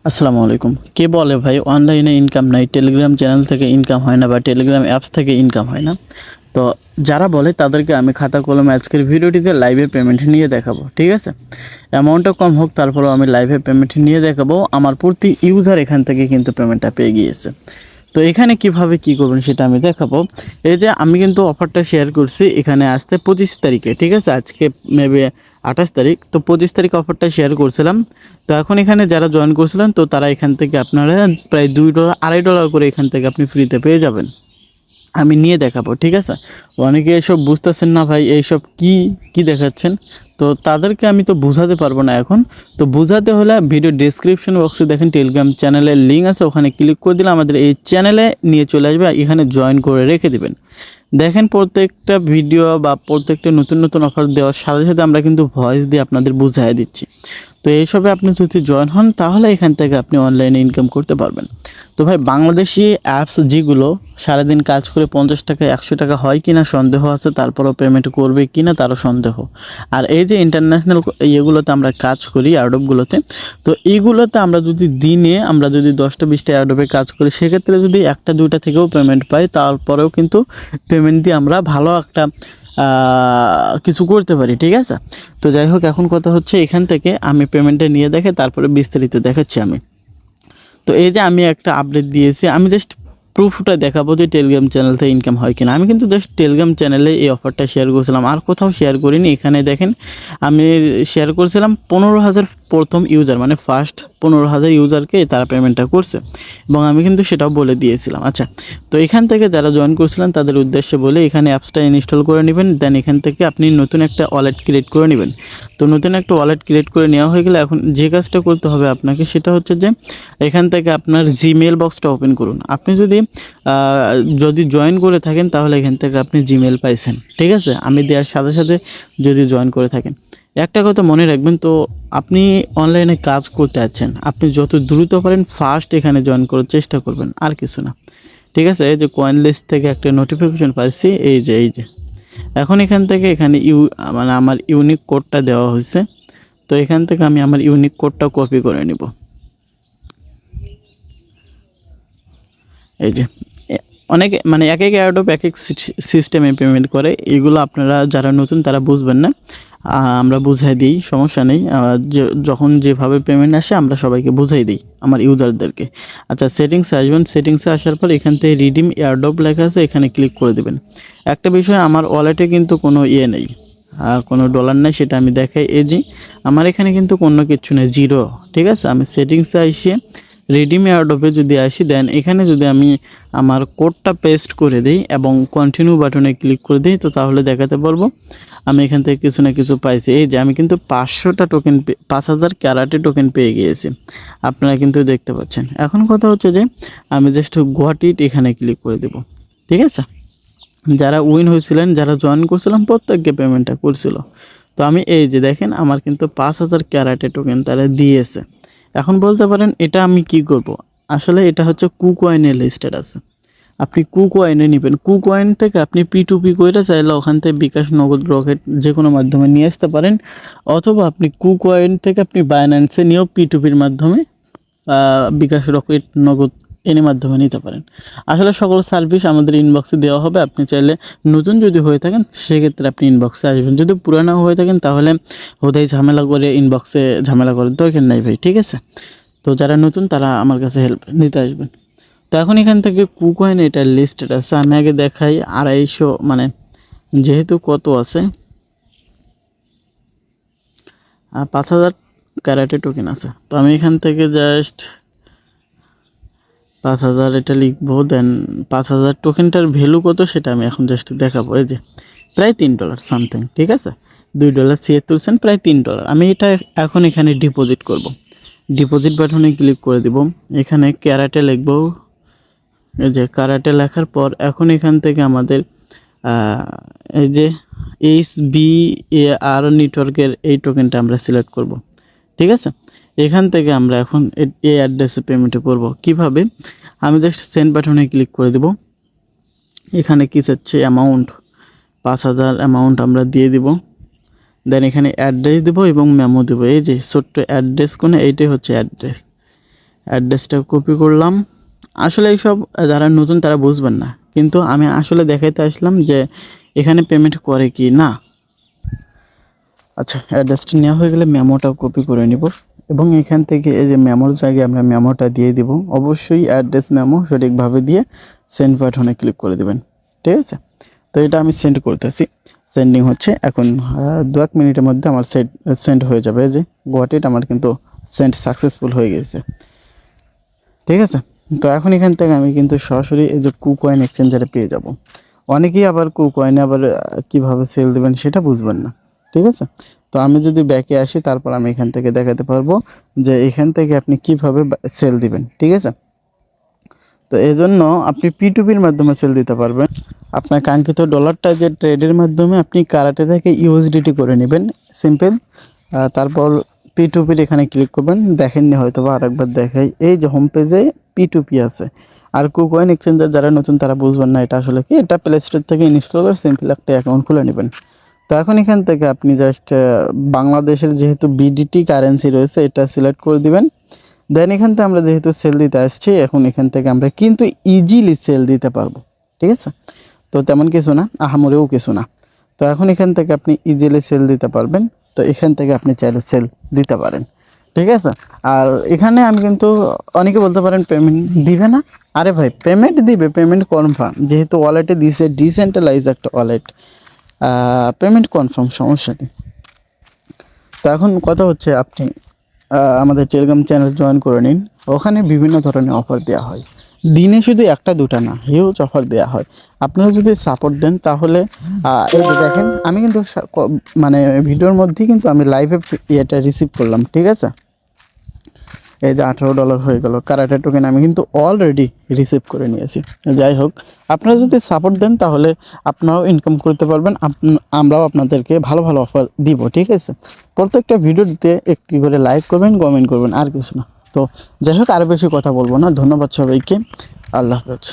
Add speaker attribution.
Speaker 1: আসসালামু আলাইকুম। কে বলে ভাই অনলাইনে ইনকাম নাই, টেলিগ্রাম চ্যানেল থেকে ইনকাম হয় না বা টেলিগ্রাম অ্যাপস থেকে ইনকাম হয় না? তো যারা বলে তাদেরকে আমি খাতা কলমে আজকের ভিডিওটিতে লাইভে পেমেন্ট নিয়ে দেখাবো, ঠিক আছে? অ্যামাউন্টটা কম হোক, তারপরেও আমি লাইভে পেমেন্ট নিয়ে দেখাবো। আমার প্রতি ইউজার এখান থেকে কিন্তু পেমেন্টটা পেয়ে গিয়েছে। তো এখানে কিভাবে কি করবেন সেটা আমি দেখাবো। এই যে আমি কিন্তু অফারটা শেয়ার করছি এখানে আসতে 25 তারিখে, ঠিক আছে? আজকে মেবি 28 তারিখ, তো 25 তারিখ অফারটা শেয়ার করছিলাম। তো এখন এখানে যারা জয়েন করছিলেন তো তারা এখান থেকে আপনারা প্রায় $2 $2.5 করে এখান থেকে আপনি ফ্রিতে পেয়ে যাবেন। আমি নিয়ে দেখাবো, ঠিক আছে? অনেকে এসব বুঝতেছেন না ভাই, এইসব কি কি দেখাচ্ছেন। তো তাদেরকে আমি তো বুঝাতে পারবো না এখন। তো বুঝাতে হলে ভিডিও ডেসক্রিপশন বক্সে দেখেন টেলিগ্রাম চ্যানেলের লিঙ্ক আছে, ওখানে ক্লিক করে দিলে আমাদের এই চ্যানেলে নিয়ে চলে আসবে, এখানে জয়েন করে রেখে দিবেন। দেখেন প্রত্যেকটা ভিডিও বা প্রত্যেকটা নতুন নতুন অফার দেওয়ার সাথে সাথে আমরা কিন্তু ভয়েস দিয়ে আপনাদের বুঝাই দিচ্ছি। তো এইসবে আপনি যদি জয়েন হন তাহলে এখান থেকে আপনি অনলাইনে ইনকাম করতে পারবেন। তো ভাই বাংলাদেশি অ্যাপস যেগুলো সারাদিন কাজ করে 50 টাকা 100 টাকা হয় কিনা সন্দেহ আছে, তারপরও পেমেন্ট করবে কিনা তারও সন্দেহ। আর এই যে ইন্টারন্যাশনাল ইয়েগুলোতে আমরা কাজ করি অ্যাডোবগুলোতে, তো এইগুলোতে আমরা যদি দিনে আমরা যদি 10টা 20টা অ্যাডোবে কাজ করি, সেক্ষেত্রে যদি একটা দুইটা থেকেও পেমেন্ট পাই, তারপরেও কিন্তু পেমেন্ট দিয়ে আমরা ভালো একটা কিছু করতে পারি, ঠিক আছে? তো যাই হোক, এখন কথা হচ্ছে এখান থেকে আমি পেমেন্টটা নিয়ে দেখে তারপরে বিস্তারিত দেখাচ্ছি আমি। তো এই যে আমি একটা আপডেট দিয়েছি, আমি জাস্ট প্রুফটা দেখাবো যে টেলিগ্রাম চ্যানেল থেকে ইনকাম হয় কিনা। আমি কিন্তু জাস্ট টেলিগ্রাম চ্যানেলে এই অফারটা শেয়ার করেছিলাম, আর কোথাও শেয়ার করিনি। এখানে দেখেন আমি শেয়ার করেছিলাম 15,000 প্রথম ইউজার, মানে ফার্স্ট 15,000 ইউজারকে তারা পেমেন্টটা করছে, এবং আমি কিন্তু সেটাও বলে দিয়েছিলাম। আচ্ছা, তো এখান থেকে যারা জয়েন করছিলেন তাদের উদ্দেশ্যে বলে এখানে অ্যাপসটা ইনস্টল করে নেবেন, দেন এখান থেকে আপনি নতুন একটা ওয়ালেট ক্রিয়েট করে নেবেন। তো নতুন একটা ওয়ালেট ক্রিয়েট করে নেওয়া হয়ে গেলে এখন যে কাজটা করতে হবে আপনাকে সেটা হচ্ছে যে এখান থেকে আপনার জিমেল বক্সটা ওপেন করুন। আপনি যদি জয়েন করে থাকেন তাহলে এখান থেকে আপনি জিমেল পাইছেন, ঠিক আছে? আমি দেওয়ার সাথে সাথে যদি জয়েন করে থাকেন, একটা কথা মনে রাখবেন, তো আপনি অনলাইনে কাজ করতে যাচ্ছেন, আপনি যত দ্রুত পারেন ফার্স্ট এখানে জয়েন করার চেষ্টা করবেন, আর কিছু না, ঠিক আছে? এই যে কয়েন লিস্ট থেকে একটা নোটিফিকেশন পাইছি, এই যে এখন এখান থেকে এখানে মানে আমার ইউনিক কোডটা দেওয়া হয়েছে। তো এখান থেকে আমি আমার ইউনিক কোডটা কপি করে নিব। এই যে অনেকে মানে এক এক অ্যাডোব এক এক সিস্টেমে পেমেন্ট করে, এগুলো আপনারা যারা নতুন তারা বুঝবেন না, আমরা বুঝাই দিই, সমস্যা নেই। যখন যেভাবে পেমেন্ট আসে আমরা সবাইকে বুঝাই দিই আমার ইউজারদেরকে। আচ্ছা, সেটিংসে আসবেন, সেটিংসে আসার পর এখান থেকে রিডিম এয়ারড্রপ লেখা আছে, এখানে ক্লিক করে দেবেন। একটা বিষয়, আমার ওয়ালেটে কিন্তু কোনো ইয়ে নেই, কোনো ডলার নেই, সেটা আমি দেখাই। এই যে আমার এখানে কিন্তু কোনো কিছু নেই, জিরো, ঠিক আছে? আমি সেটিংসে এসে রিডিম এয়ারড্রপে যদি আসি, দেন এখানে যদি আমি আমার কোডটা পেস্ট করে দিই এবং কন্টিনিউ বাটনে ক্লিক করে দিই, তো তাহলে দেখাতে পারবো আমি এখান থেকে কিছু না কিছু পাইছি। এই যে আমি কিন্তু 500টা টোকেন 5,000 ক্যারাটে টোকেন পেয়ে গিয়েছি, আপনারা কিন্তু দেখতে পাচ্ছেন। এখন কথা হচ্ছে যে আমি জাস্ট গট ইট এখানে ক্লিক করে দেব, ঠিক আছে? যারা উইন হয়েছিলেন, যারা জয়েন করছিলাম প্রত্যেককে পেমেন্টটা করছিল। তো আমি এই যে দেখেন আমার কিন্তু 5,000 ক্যারাটে টোকেন তারা দিয়েছে। এখন বলতে পারেন এটা আমি কি করব? আসলে এটা হচ্ছে কুকয়েনের লিস্টেড আছে, আপনি কুকয়েনে নেবেন। কুকয়েন থেকে আপনি P2P কইরা চাইলে ওখান থেকে বিকাশ, নগদ, রকেট যে কোনো মাধ্যমে নিয়ে আসতে পারেন, অথবা আপনি কুকয়েন থেকে আপনি বাইন্যান্সে নিয়েও P2Pর মাধ্যমে বিকাশ, রকেট, নগদ এর মাধ্যমে নিতে পারেন। আসলে সকল সার্ভিস আমাদের ইনবক্সে দেওয়া হবে। আপনি চাইলে নতুন যদি হয়ে থাকেন সেক্ষেত্রে আপনি ইনবক্সে আসবেন, যদি পুরানো হয়ে থাকেন তাহলে হোদাই ঝামেলা করে ইনবক্সে ঝামেলা করার দরকার নাই ভাই, ঠিক আছে? তো যারা নতুন তারা আমার কাছে হেল্প নিতে আসবেন। তো এখন এখান থেকে কুকয়েন এটা লিস্টেড আছে, আমি আগে দেখাই। 250, মানে যেহেতু কত আছে 5,000 ক্যারাটে টোকেন আছে, তো আমি এখান থেকে জাস্ট 5,000 এটা লিখবো, দেন 5,000 টোকেনটার ভ্যালু কত সেটা আমি এখন জাস্ট দেখাবো। এই যে প্রায় $3 সামথিং, ঠিক আছে? $2.76, প্রায় $3। আমি এটা এখন এখানে ডিপোজিট করব। ডিপোজিট বাটনে ক্লিক করে দিব, এখানে ক্যারাটে লিখবো। এই যে ক্যারাটে লেখার পর এখন এখান থেকে আমাদের এই যে SBAR নেটওয়ার্কের এই টোকেনটা আমরা সিলেক্ট করব, ঠিক আছে? এখান থেকে আমরা এখন এই অ্যাড্রেসে পেমেন্টে করব। কিভাবে? আমি জাস্ট সেন্ড বাটনে ক্লিক করে দেব। এখানে কি চাচ্ছে? অ্যামাউন্ট 5,000 অ্যামাউন্ট আমরা দিয়ে দিব। দেন এখানে অ্যাড্রেস দেব এবং মেমো দেব। এই যে ছোট্ট অ্যাড্রেস কোণে এইটাই হচ্ছে অ্যাড্রেস, অ্যাড্রেসটা কপি করলাম। আসলে এইসব যারা নতুন তারা বুঝবেন না, কিন্তু আমি আসলে দেখাইতে আসলাম যে এখানে পেমেন্ট করে কি না। আচ্ছা, অ্যাড্রেসটা নেওয়া হয়ে গেলে মেমোটাও কপি করে নিব এবং এখান থেকে এই যে মেমোর জায়গায় আমরা মেমোটা দিয়ে দিব। অবশ্যই অ্যাড্রেস মেমো সঠিকভাবে দিয়ে সেন্ড বাটনে ক্লিক করে দেবেন, ঠিক আছে? তো এটা আমি সেন্ড করতেছি, সেন্ডিং হচ্ছে। এখন 2-1 মিনিটের মধ্যে আমার সেন্ড হয়ে যাবে। যে গট ইট, আমার কিন্তু সেন্ড সাকসেসফুল হয়ে গেছে, ঠিক আছে? তো এখন এখান থেকে আমি কিন্তু সরাসরি এই যে কুকয়েন এক্সচেঞ্জারে পেয়ে যাব। অনেকেই আবার কুকয়েনে আবার কীভাবে সেল দেবেন সেটা বুঝবেন না, ঠিক আছে? তো আমি যদি ব্যাকে আসি, তারপর আমি এখান থেকে দেখাতে পারবো যে এখান থেকে আপনি কিভাবে সেল দিবেন, ঠিক আছে? তো এজন্য আপনি P2P মাধ্যমে সেল দিতে পারবেন। আপনার কাঙ্ক্ষিত ডলারটা যে ট্রেডের মাধ্যমে আপনি কারাটে থেকে ইউএসডিটি করে নেবেন, সিম্পল। তারপর P2P এখানে ক্লিক করবেন। দেখেননি হয়তো বা, আরেকবার দেখাই। এই যে হোম পেজে P2P আছে। আর কুকয়েন এক্সচেঞ্জার যারা নতুন তারা বুঝবেন না এটা আসলে কি। এটা প্লে স্টোর থেকে ইনস্টল করে সিম্পল একটা অ্যাকাউন্ট খুলে নেবেন। তো এখন এখান থেকে আপনি জাস্ট বাংলাদেশের যেহেতু বিডিটি কারেন্সি রয়েছে এটা সিলেক্ট করে দিবেন। দেন এখান থেকে আমরা যেহেতু সেল দিতে আসছি, এখন এখান থেকে আমরা কিন্তু ইজিলি সেল দিতে পারবো, ঠিক আছে? তো তেমন কিছু না, আহামরিও কিছু না। তো এখন এখান থেকে আপনি ইজিলি সেল দিতে পারবেন। তো এখান থেকে আপনি চাইলে সেল দিতে পারেন, ঠিক আছে? আর এখানে আমি কিন্তু, অনেকে বলতে পারেন পেমেন্ট দিবে না। আরে ভাই, পেমেন্ট দিবে, পেমেন্ট কনফার্ম। যেহেতু ওয়ালেটে দিছে, ডিসেন্ট্রালাইজ একটা ওয়ালেট, পেমেন্ট কনফার্ম, সমস্যা নেই। তো এখন কথা হচ্ছে আপনি আমাদের টেলিগ্রাম চ্যানেল জয়েন করে নিন। ওখানে বিভিন্ন ধরনের অফার দেওয়া হয়, দিনে শুধু একটা দুটা না, হিউজ অফার দেওয়া হয়। আপনারা যদি সাপোর্ট দেন তাহলে এই যে দেখেন, আমি কিন্তু মানে ভিডিওর মধ্যেই কিন্তু আমি লাইভে এটা রিসিভ করলাম, ঠিক আছে? এই যে $18 হয়ে গেল কারাটে টোকেন, আমি কিন্তু অলরেডি রিসিভ করে নিয়েছি। যাই হোক, আপনারা যদি সাপোর্ট দেন তাহলে আপনারাও ইনকাম করতে পারবেন। আমরাও আপনাদেরকে ভালো ভালো অফার দিব, ঠিক আছে? প্রত্যেকটা ভিডিওতে একটি করে লাইক করবেন, কমেন্ট করবেন, আর কিছু না। তো যাই হোক, আরও বেশি কথা বলবো না। ধন্যবাদ সবাইকে। আল্লাহ হাফেজ।